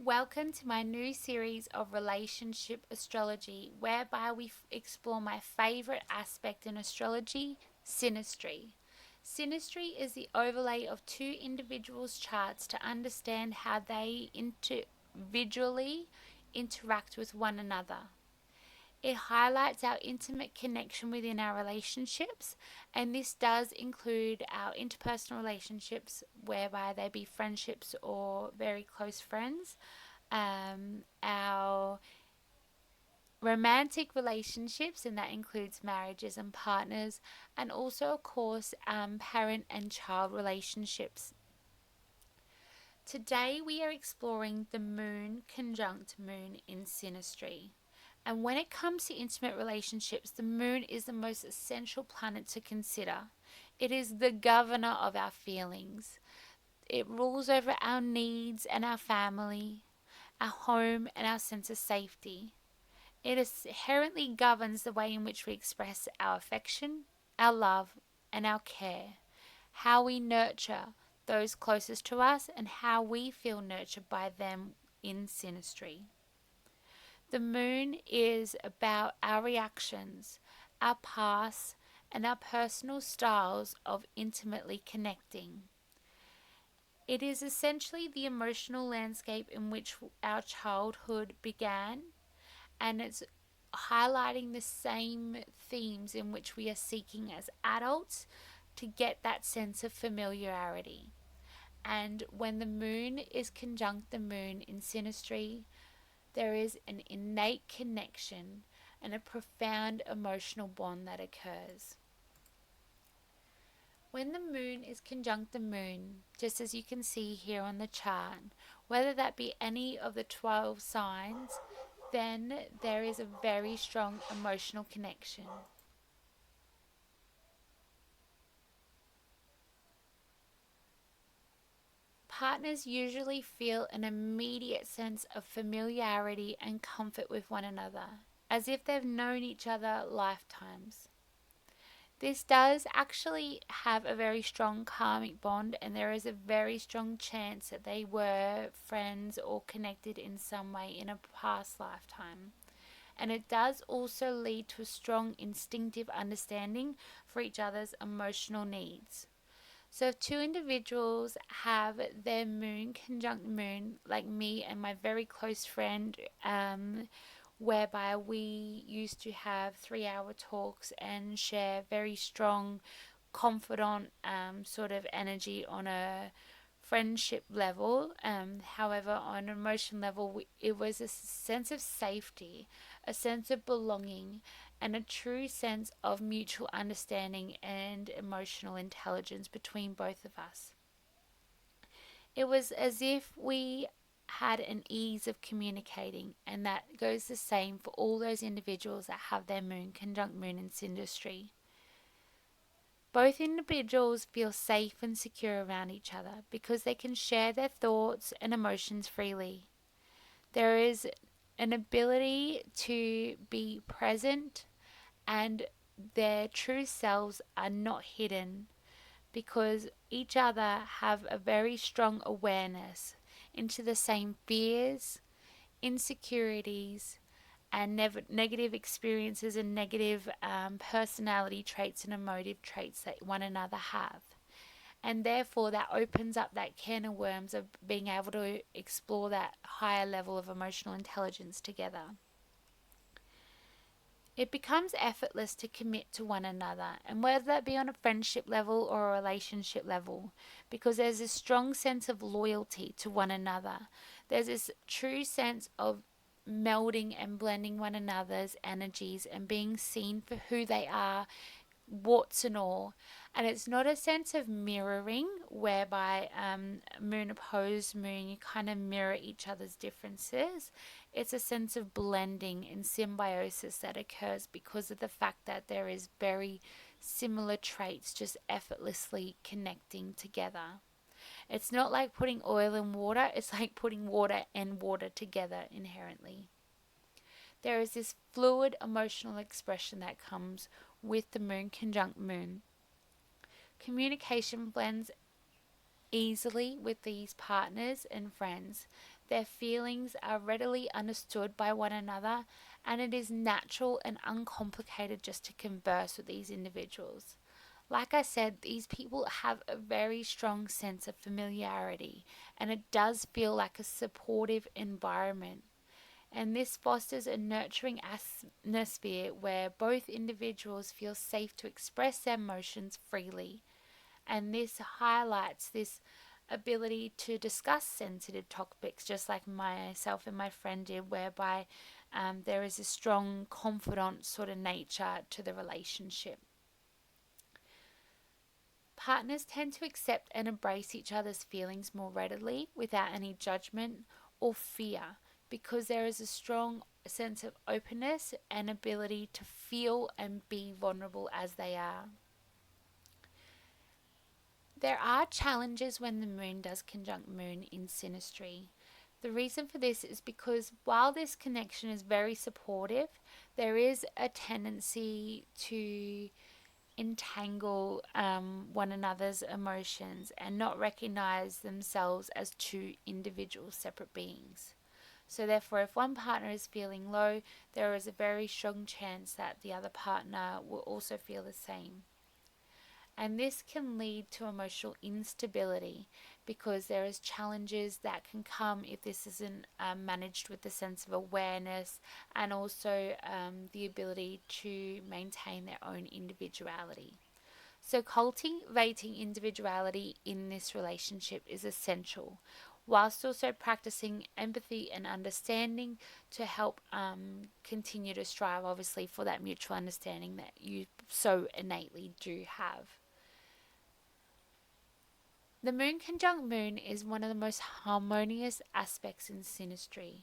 Welcome to my new series of relationship astrology, whereby we explore my favorite aspect in astrology, synastry. Synastry is the overlay of two individuals' charts to understand how they individually interact with one another. It highlights our intimate connection within our relationships, and this does include our interpersonal relationships, whereby they be friendships or very close friends, our romantic relationships, and that includes marriages and partners, and also, of course, parent and child relationships. Today, we are exploring the moon conjunct moon in synastry. And when it comes to intimate relationships, the moon is the most essential planet to consider. It is the governor of our feelings. It rules over our needs and our family, our home, and our sense of safety. It inherently governs the way in which we express our affection, our love, and our care, how we nurture those closest to us, and how we feel nurtured by them in synastry. The moon is about our reactions, our past, and our personal styles of intimately connecting. It is essentially the emotional landscape in which our childhood began, and it's highlighting the same themes in which we are seeking as adults to get that sense of familiarity. And when the moon is conjunct the moon in synastry, there is an innate connection and a profound emotional bond that occurs. When the moon is conjunct the moon, just as you can see here on the chart, whether that be any of the 12 signs, then there is a very strong emotional connection. Partners usually feel an immediate sense of familiarity and comfort with one another, as if they've known each other lifetimes. This does actually have a very strong karmic bond, and there is a very strong chance that they were friends or connected in some way in a past lifetime. And it does also lead to a strong instinctive understanding for each other's emotional needs. So if two individuals have their moon conjunct moon, like me and my very close friend, whereby we used to have 3 hour talks and share very strong, confidant sort of energy on a friendship level. However, on an emotion level, it was a sense of safety, a sense of belonging, and a true sense of mutual understanding and emotional intelligence between both of us. It was as if we had an ease of communicating, and that goes the same for all those individuals that have their moon conjunct moon in synastry. Both individuals feel safe and secure around each other because they can share their thoughts and emotions freely. There is an ability to be present, and their true selves are not hidden because each other have a very strong awareness into the same fears, insecurities, and negative experiences and negative personality traits and emotive traits that one another have. And therefore, that opens up that can of worms of being able to explore that higher level of emotional intelligence together. It becomes effortless to commit to one another, and whether that be on a friendship level or a relationship level, because there's a strong sense of loyalty to one another. There's this true sense of melding and blending one another's energies and being seen for who they are, warts and all. And it's not a sense of mirroring, whereby moon opposed moon, you kind of mirror each other's differences. It's a sense of blending and symbiosis that occurs because of the fact that there is very similar traits just effortlessly connecting together. It's not like putting oil in water, it's like putting water and water together inherently. There is this fluid emotional expression that comes with the moon conjunct moon. Communication blends easily with these partners and friends. Their feelings are readily understood by one another, and it is natural and uncomplicated just to converse with these individuals. Like I said, these people have a very strong sense of familiarity, and it does feel like a supportive environment. And this fosters a nurturing atmosphere where both individuals feel safe to express their emotions freely. And this highlights this ability to discuss sensitive topics, just like myself and my friend did, whereby there is a strong, confidant sort of nature to the relationship. Partners tend to accept and embrace each other's feelings more readily without any judgment or fear, because there is a strong sense of openness and ability to feel and be vulnerable as they are. There are challenges when the moon does conjunct moon in synastry. The reason for this is because while this connection is very supportive, there is a tendency to entangle one another's emotions and not recognize themselves as two individual separate beings. So, therefore, if one partner is feeling low, there is a very strong chance that the other partner will also feel the same. And this can lead to emotional instability because there is challenges that can come if this isn't managed with the sense of awareness, and also the ability to maintain their own individuality. So cultivating individuality in this relationship is essential, whilst also practicing empathy and understanding to help continue to strive, obviously, for that mutual understanding that you so innately do have. The moon conjunct moon is one of the most harmonious aspects in synastry.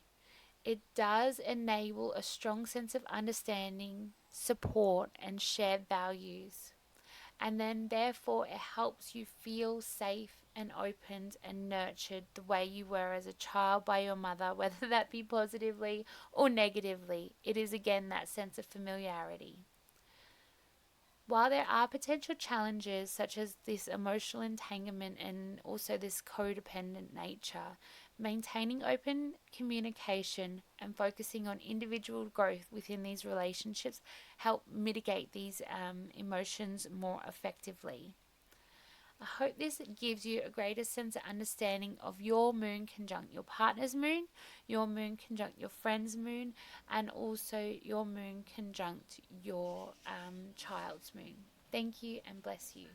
It does enable a strong sense of understanding, support, and shared values. And then, therefore, it helps you feel safe and opened and nurtured the way you were as a child by your mother, whether that be positively or negatively. It is again that sense of familiarity. While there are potential challenges such as this emotional entanglement and also this codependent nature, maintaining open communication and focusing on individual growth within these relationships help mitigate these emotions more effectively. I hope this gives you a greater sense of understanding of your moon conjunct your partner's moon, your moon conjunct your friend's moon, and also your moon conjunct your child's moon. Thank you and bless you.